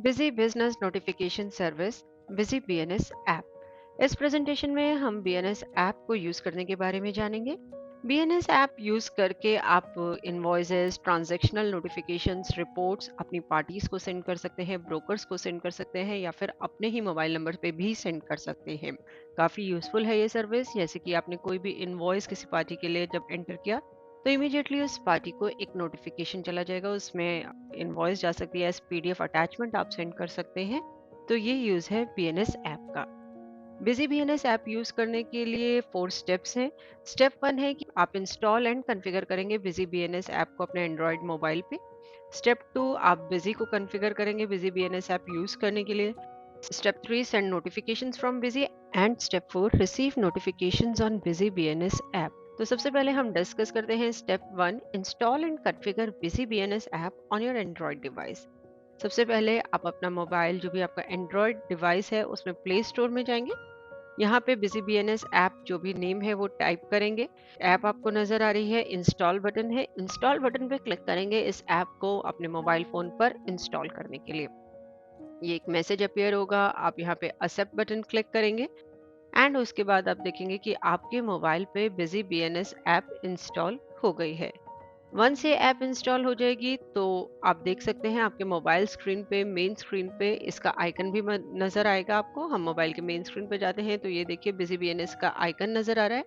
Busy business notification service busy BNS app. इस presentation में हम बीएनएस ऐप को यूज करने के बारे में जानेंगे। बीएनएस ऐप यूज करके आप इनवॉइसेस, ट्रांजैक्शनल नोटिफिकेशंस, रिपोर्ट्स अपनी पार्टीज को सेंड कर सकते हैं, ब्रोकर्स को सेंड कर सकते हैं या फिर अपने ही मोबाइल नंबर पे भी सेंड कर सकते हैं। काफ़ी यूजफुल है ये सर्विस। जैसे कि आपने कोई भी इनवॉइस किसी पार्टी के लिए जब एंटर किया तो इमीडिएटली उस पार्टी को एक नोटिफिकेशन चला जाएगा, उसमें इनवॉइस जा सकती है, एज पीडीएफ अटैचमेंट आप सेंड कर सकते हैं। तो ये यूज है बीएनएस ऐप का। बिजी बीएनएस ऐप यूज करने के लिए 4 स्टेप्स हैं। स्टेप 1 है कि आप इंस्टॉल एंड कॉन्फ़िगर करेंगे बिजी बीएनएस ऐप को अपने एंड्रॉयड मोबाइल पे। स्टेप 2, आप बिजी को कॉन्फ़िगर करेंगे बिजी बीएनएस ऐप यूज करने के लिए। Step 3, send notifications from busy. And step 4, receive notifications on busy BNS app. तो सबसे पहले हम डिस्कस करते हैं step 1, install and configure busy BNS app on your Android device. सबसे पहले आप अपना मोबाइल, जो भी आपका एंड्रॉयड डिवाइस है, उसमें प्ले स्टोर में जाएंगे। यहाँ पे बिजी बीएनएस ऐप जो भी नेम है वो टाइप करेंगे। ऐप आपको नजर आ रही है, इंस्टॉल बटन है, इंस्टॉल बटन पे क्लिक करेंगे इस ऐप को अपने मोबाइल फोन पर इंस्टॉल करने के लिए। ये एक मैसेज अपीयर होगा, आप यहाँ पे एक्सेप्ट बटन क्लिक करेंगे एंड उसके बाद आप देखेंगे कि आपके मोबाइल पे बिजी बीएनएस ऐप इंस्टॉल हो गई है। वंस ये ऐप इंस्टॉल हो जाएगी तो आप देख सकते हैं आपके मोबाइल स्क्रीन पे, मेन स्क्रीन पे इसका आइकन भी नजर आएगा आपको। हम मोबाइल के मेन स्क्रीन पे जाते हैं तो ये देखिए बिजी बीएनएस का आइकन नजर आ रहा है।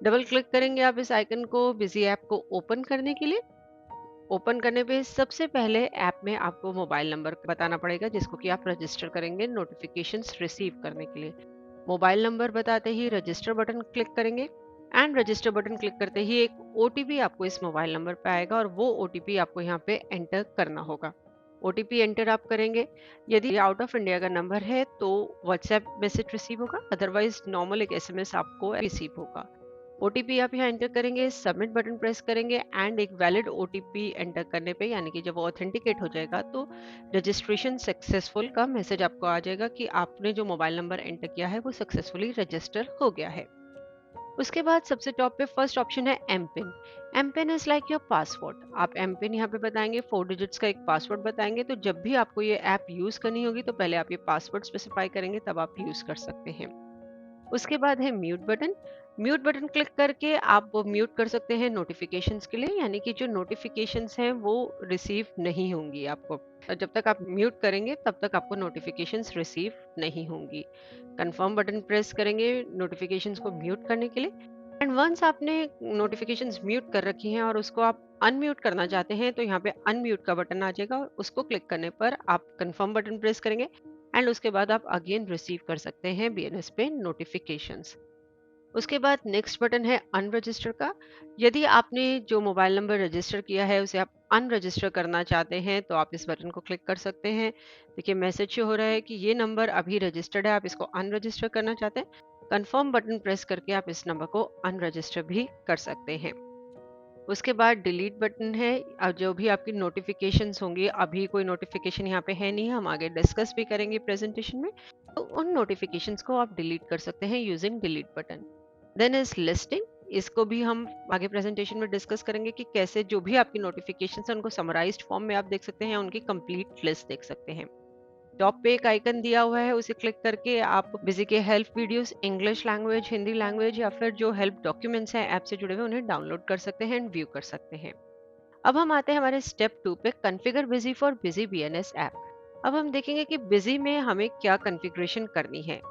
डबल क्लिक करेंगे आप इस आइकन को बिजी ऐप को ओपन करने के लिए। ओपन करने पे सबसे पहले ऐप में आपको मोबाइल नंबर बताना पड़ेगा जिसको कि आप रजिस्टर करेंगे नोटिफिकेशंस रिसीव करने के लिए। मोबाइल नंबर बताते ही रजिस्टर बटन क्लिक करेंगे एंड रजिस्टर बटन क्लिक करते ही एक ओटीपी आपको इस मोबाइल नंबर पे आएगा और वो ओटीपी आपको यहाँ पे एंटर करना होगा। ओटीपी एंटर आप करेंगे। यदि आउट ऑफ इंडिया का नंबर है तो व्हाट्सएप मैसेज रिसीव होगा, अदरवाइज नॉर्मल एक एसएमएस आपको रिसीव होगा। ओटीपी आप यहाँ एंटर करेंगे, सबमिट बटन प्रेस करेंगे एंड एक वैलिड ओटीपी एंटर करने पे, यानी कि जब वो ऑथेंटिकेट हो जाएगा तो रजिस्ट्रेशन सक्सेसफुल का मैसेज आपको आ जाएगा कि आपने जो मोबाइल नंबर एंटर किया है वो सक्सेसफुली रजिस्टर हो गया है। उसके बाद सबसे टॉप पे फर्स्ट ऑप्शन है M pin. M pin is like your password. आप एम पिन यहाँ पे बताएंगे, 4 डिजिट्स का एक पासवर्ड बताएंगे। तो जब भी आपको ये ऐप यूज करनी होगी तो पहले आप ये पासवर्ड स्पेसिफाई करेंगे, तब आप यूज कर सकते हैं। उसके बाद है mute button. Mute button click करके आप म्यूट कर सकते हैं नोटिफिकेशंस के लिए, यानी कि जो नोटिफिकेशंस हैं वो रिसीव नहीं होंगी आपको। जब तक आप म्यूट करेंगे तब तक आपको नोटिफिकेशंस रिसीव नहीं होंगी। कंफर्म बटन प्रेस करेंगे नोटिफिकेशंस को म्यूट करने के लिए। एंड वंस आपने नोटिफिकेशंस म्यूट कर रखी हैं और उसको आप अनम्यूट करना चाहते हैं तो यहाँ पे अनम्यूट का बटन आ जाएगा और उसको क्लिक करने पर आप कंफर्म बटन प्रेस करेंगे एंड उसके बाद आप अगेन रिसीव कर सकते हैं बीएनएस पे नोटिफिकेशंस। उसके बाद नेक्स्ट बटन है अनरजिस्टर का। यदि आपने जो मोबाइल नंबर रजिस्टर किया है उसे आप अनरजिस्टर करना चाहते हैं तो आप इस बटन को क्लिक कर सकते हैं। देखिए मैसेज शो हो रहा है कि ये नंबर अभी रजिस्टर्ड है, आप इसको अनरजिस्टर करना चाहते हैं। कंफर्म बटन प्रेस करके आप इस नंबर को अनरजिस्टर भी कर सकते हैं। उसके बाद डिलीट बटन है। जो भी आपकी नोटिफिकेशंस होंगी, अभी कोई नोटिफिकेशन यहाँ पे है नहीं, हम आगे डिस्कस भी करेंगे प्रेजेंटेशन में, तो उन नोटिफिकेशंस को आप डिलीट कर सकते हैं using delete button. Then is listing. इसको भी हम आगे प्रेजेंटेशन में डिस्कस करेंगे कि कैसे जो भी आपकी नोटिफिकेशंस है उनको समराइज्ड फॉर्म में आप देख सकते हैं, उनकी कंप्लीट लिस्ट देख सकते हैं। टॉप पे एक आइकन दिया हुआ है, उसे क्लिक करके आप बिजी के help videos English language, Hindi language या फिर जो हेल्प डॉक्यूमेंट्स हैं ऐप से जुड़े हुए उन्हें डाउनलोड कर सकते हैं एंड व्यू कर सकते हैं। अब हम आते हैं हमारे स्टेप 2 पे, configure busy for Busy BNS app. अब हम देखेंगे कि बिजी में हमें क्या कॉन्फ़िगरेशन करनी है।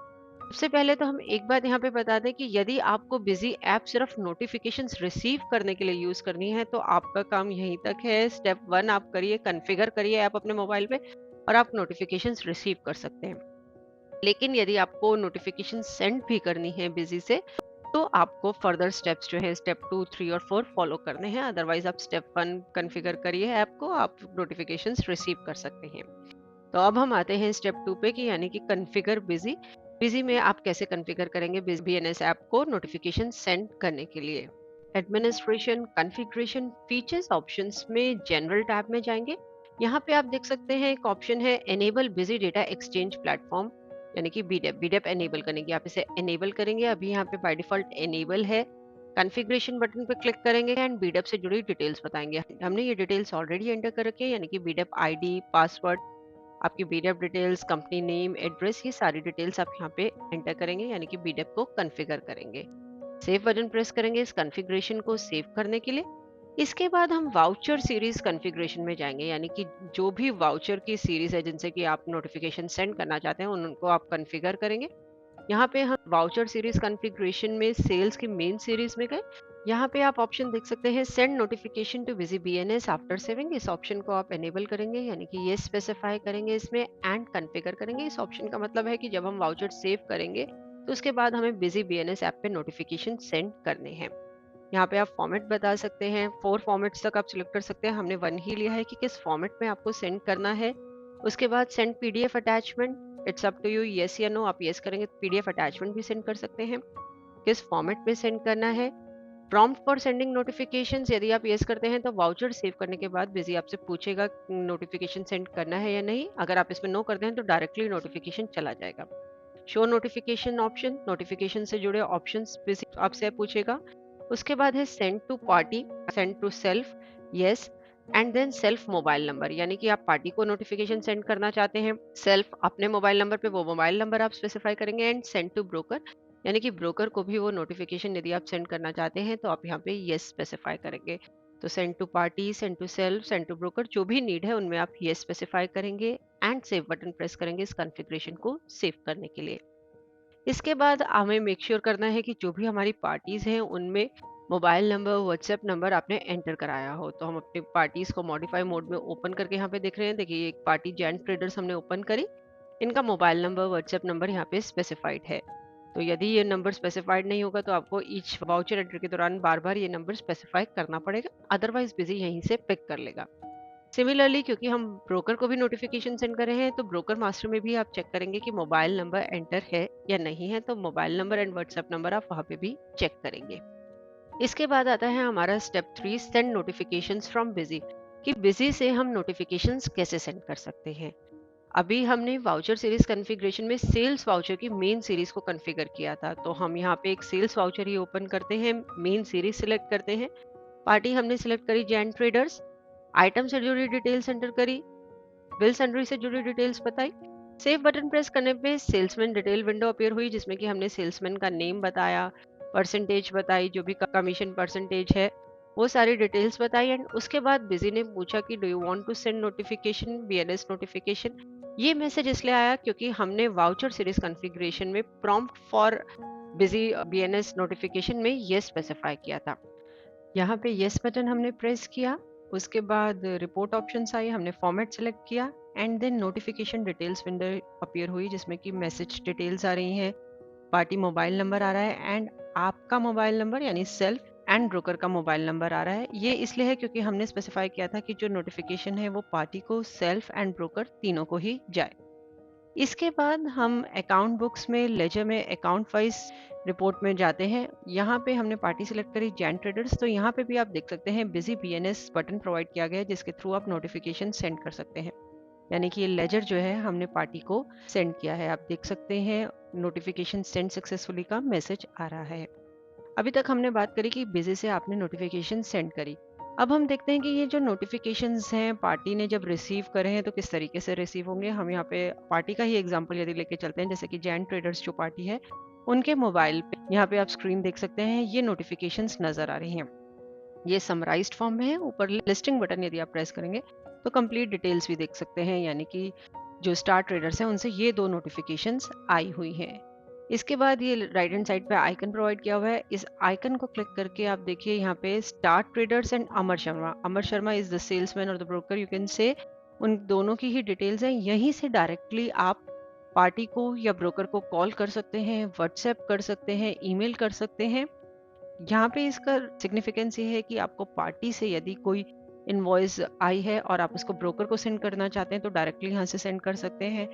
सबसे पहले तो हम एक बात यहाँ पे बता दें कि यदि आपको बिजी ऐप सिर्फ नोटिफिकेशंस रिसीव करने के लिए यूज करनी है तो आपका काम यहीं तक है। स्टेप 1 आप करिए, कॉन्फ़िगर करिए ऐप अपने मोबाइल पे और आप नोटिफिकेशंस रिसीव कर सकते हैं। लेकिन यदि आपको नोटिफिकेशन सेंड भी करनी है बिजी से तो आपको फर्दर स्टेप्स जो है स्टेप 2, 3 और 4 फॉलो करने हैं। अदरवाइज आप स्टेप 1 कॉन्फ़िगर करिए ऐप को, आप नोटिफिकेशंस रिसीव कर सकते हैं। तो अब हम आते हैं स्टेप 2 पे कि यानी कि कॉन्फ़िगर बिजी। बिजी में आप कैसे कॉन्फ़िगर करेंगे बीएनएस ऐप को नोटिफिकेशन सेंड करने के लिए। एडमिनिस्ट्रेशन, कॉन्फ़िगरेशन, फीचर्स ऑप्शंस में जनरल टैब में जाएंगे। यहाँ पे आप देख सकते हैं एक ऑप्शन है enable busy data exchange platform, यानी कि बीडेप। बीडेप एनेबल करने की आप इसे एनेबल करेंगे। अभी यहाँ पे बाय डिफॉल्ट एनेबल है। कॉन्फ़िगरेशन बटन पे क्लिक करेंगे एंड बीडेप से जुड़ी डिटेल्स बताएंगे। हमने ये डिटेल्स ऑलरेडी एंटर कर रखी है, यानी कि बीडेप आईडी, पासवर्ड आपकी BDF details, company name, address, ये सारी डिटेल्स आप यहाँ पे एंटर करेंगे, यानी कि बीडीएफ को कॉन्फ़िगर करेंगे। सेव बटन प्रेस करेंगे इस कॉन्फ़िगरेशन को सेव करने के लिए। इसके बाद हम वाउचर सीरीज कॉन्फ़िगरेशन में जाएँगे, यानी कि जो भी वाउचर की सीरीज है जिनसे कि आप नोटिफ़िकेशन सेंड करना चाहते हैं उनको आप कॉन्फ़िगर करेंगे। यहाँ पे हम वाउचर सीरीज कॉन्फ़िगरेशन में सेल्स की मेन सीरीज में गए। यहाँ पे आप ऑप्शन देख सकते हैं send notification too busy BNS after saving. इस ऑप्शन को आप एनेबल करेंगे, यानी कि ये स्पेसिफाई करेंगे इसमें एंड कॉन्फ़िगर करेंगे। इस ऑप्शन का मतलब है कि जब हम वाउचर सेव करेंगे तो उसके बाद हमें बिजी बीएनएस ऐप पे नोटिफिकेशन सेंड करने हैं। यहाँ पे आप फॉर्मेट बता सकते हैं, 4 फॉर्मेट्स तक आप सिलेक्ट कर सकते हैं। हमने 1 ही लिया है कि किस फॉर्मेट में आपको सेंड करना है। उसके बाद send PDF attachment, it's up to you, yes or no. आप येस करेंगे तो पीडीएफ अटैचमेंट भी सेंड कर सकते हैं। किस फॉर्मेट में सेंड करना है। प्रॉम्प्ट फॉर सेंडिंग नोटिफिकेशंस, यदि आप येस करते हैं तो वाउचर सेव करने के बाद बिजी आपसे पूछेगा नोटिफिकेशन सेंड करना है या नहीं। अगर आप इसमें नो करते हैं तो डायरेक्टली नोटिफिकेशन चला जाएगा। शो नोटिफिकेशन ऑप्शन, नोटिफिकेशन से जुड़े ऑप्शंस आपसे पूछेगा। उसके बाद है send to party, send to self, yes, and then self mobile number, यानी कि आप पार्टी को नोटिफिकेशन सेंड करना चाहते हैं। सेल्फ अपने मोबाइल नंबर पे वो मोबाइल नंबर आप स्पेसिफाई करेंगे। एंड सेंड टू ब्रोकर, यानी कि ब्रोकर को भी वो नोटिफिकेशन यदि आप सेंड करना चाहते हैं तो आप यहाँ पे यस स्पेसिफाई करेंगे। तो send to party, send to self, send to broker, जो भी नीड है उनमें आप यस स्पेसिफाई करेंगे एंड सेव बटन प्रेस करेंगे इस कॉन्फ़िगरेशन को सेव करने के लिए। इसके बाद हमें मेक श्योर करना है कि जो भी हमारी पार्टीज हैं उनमें मोबाइल नंबर, व्हाट्सएप नंबर आपने एंटर कराया हो। तो हम अपनी पार्टीज को मॉडिफाई मोड में ओपन करके यहाँ पे देख रहे हैं। देखिए एक पार्टी जैन ट्रेडर्स हमने ओपन करी, इनका मोबाइल नंबर, व्हाट्सएप नंबर यहाँ पे स्पेसिफाइड है। तो यदि ये नंबर स्पेसिफाइड नहीं होगा तो आपको ईच वाउचर एंट्री के दौरान बार बार ये नंबर स्पेसिफाई करना पड़ेगा, अदरवाइज बिजी यहीं से पिक कर लेगा। सिमिलरली क्योंकि हम ब्रोकर को भी नोटिफिकेशन सेंड कर रहे हैं तो ब्रोकर मास्टर में भी आप चेक करेंगे कि मोबाइल नंबर एंटर है या नहीं है। तो mobile number and WhatsApp number आप वहां पे भी चेक करेंगे। इसके बाद आता है हमारा step 3, send notifications from busy, कि बिजी से हम नोटिफिकेशंस कैसे सेंड कर सकते हैं। अभी हमने वाउचर सीरीज कॉन्फ़िगरेशन में सेल्स वाउचर की मेन सीरीज को कॉन्फ़िगर किया था, तो हम यहाँ पे एक सेल्स वाउचर ही ओपन करते हैं, मेन सीरीज सिलेक्ट करते हैं। पार्टी हमने सिलेक्ट करी जैन ट्रेडर्स, आइटम से जुड़ी डिटेल्स एंटर करी, बिल सैंडरी से जुड़ी डिटेल्स बताई। सेव बटन प्रेस करने पे सेल्समैन डिटेल विंडो अपीयर हुई, जिसमें कि हमने सेल्समैन का नेम बताया, परसेंटेज बताई, जो भी कमीशन परसेंटेज है वो सारी डिटेल्स बताई। एंड उसके बाद बिजी ने पूछा कि do you want to send notification, BNS notification. ये मैसेज इसलिए आया क्योंकि हमने वाउचर सीरीज कॉन्फ़िगरेशन में prompt for Busy BNS notification में ये स्पेसिफाई किया था। यहाँ पे येस बटन हमने प्रेस किया। उसके बाद रिपोर्ट ऑप्शंस आई, हमने फॉर्मेट सेलेक्ट किया and then notification details window appear हुई, जिसमें कि मैसेज डिटेल्स आ रही हैं, पार्टी मोबाइल नंबर आ रहा है एंड आपका मोबाइल नंबर यानी सेल्फ एंड ब्रोकर का मोबाइल नंबर आ रहा है। ये इसलिए है क्योंकि हमने स्पेसिफाई किया था कि जो नोटिफिकेशन है वो पार्टी को, सेल्फ एंड ब्रोकर तीनों को ही जाए। इसके बाद हम अकाउंट बुक्स में, लेजर में अकाउंट वाइज रिपोर्ट में जाते हैं। यहाँ पे हमने पार्टी सिलेक्ट करी जैन ट्रेडर्स, तो यहाँ पे भी आप देख सकते हैं बिजी बीएनएस बटन प्रोवाइड किया गया है जिसके थ्रू आप नोटिफिकेशन सेंड कर सकते हैं। यानी कि ये लेजर जो है हमने पार्टी को सेंड किया है, आप देख सकते हैं नोटिफिकेशन सेंड सक्सेसफुली का मैसेज आ रहा है। अभी तक हमने बात करी कि बिजी से आपने नोटिफिकेशन सेंड करी। अब हम देखते हैं कि ये जो नोटिफिकेशंस हैं पार्टी ने जब रिसीव करे हैं तो किस तरीके से रिसीव होंगे। हम यहाँ पे पार्टी का ही एग्जांपल यदि लेके चलते हैं, जैसे कि जैन ट्रेडर्स जो पार्टी है उनके मोबाइल पे यहाँ पे आप स्क्रीन देख सकते हैं, ये नोटिफिकेशंस नजर आ रही हैं। ये समराइज्ड फॉर्म में है। ऊपर लिस्टिंग बटन यदि आप प्रेस करेंगे तो कंप्लीट डिटेल्स भी देख सकते हैं, यानी कि जो स्टार ट्रेडर्स हैं उनसे ये 2 नोटिफिकेशंस आई हुई हैं। इसके बाद ये राइट हैंड साइड पे आइकन प्रोवाइड किया हुआ है, इस आइकन को क्लिक करके आप देखिए यहाँ पे star traders and Amar Sharma. Amar Sharma is the salesman और the broker, you can say, उन दोनों की ही डिटेल्स हैं। यहीं से डायरेक्टली आप पार्टी को या ब्रोकर को कॉल कर सकते हैं, व्हाट्सएप कर सकते हैं, ईमेल कर सकते हैं। यहाँ पे इसका सिग्निफिकेंस ये है कि आपको पार्टी से यदि कोई इनवॉइस आई है और आप उसको ब्रोकर को सेंड करना चाहते हैं तो डायरेक्टली यहाँ से सेंड कर सकते हैं,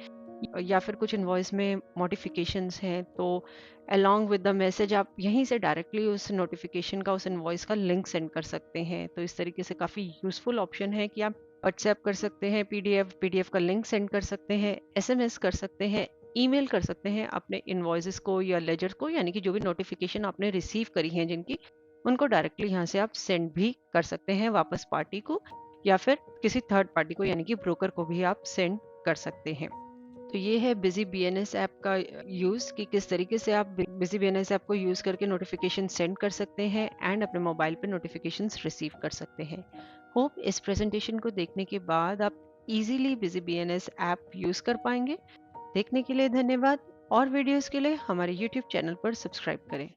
या फिर कुछ इनवॉइस में मॉडिफिकेशंस हैं तो अलोंग विद द मैसेज आप यहीं से डायरेक्टली उस नोटिफिकेशन का, उस इनवॉइस का लिंक सेंड कर सकते हैं। तो इस तरीके से काफ़ी यूजफुल ऑप्शन है कि आप व्हाट्सएप कर सकते हैं, पीडीएफ का लिंक सेंड कर सकते हैं, एसएमएस कर सकते हैं, ईमेल कर सकते हैं अपने इनवॉइसेस को या लेजर को, यानी कि जो भी नोटिफिकेशन आपने रिसीव करी हैं जिनकी, उनको डायरेक्टली यहाँ से आप सेंड भी कर सकते हैं वापस पार्टी को, या फिर किसी थर्ड पार्टी को यानी कि ब्रोकर को भी आप सेंड कर सकते हैं। तो ये है बिजी बीएनएस ऐप का यूज़ कि किस तरीके से आप बिजी बीएनएस ऐप को यूज़ करके नोटिफिकेशन सेंड कर सकते हैं एंड अपने मोबाइल पे नोटिफिकेशंस रिसीव कर सकते हैं। होप इस प्रेजेंटेशन को देखने के बाद आप easily busy BNS app use कर पाएंगे। देखने के लिए धन्यवाद और वीडियोस के लिए हमारे यूट्यूब चैनल पर सब्सक्राइब करें।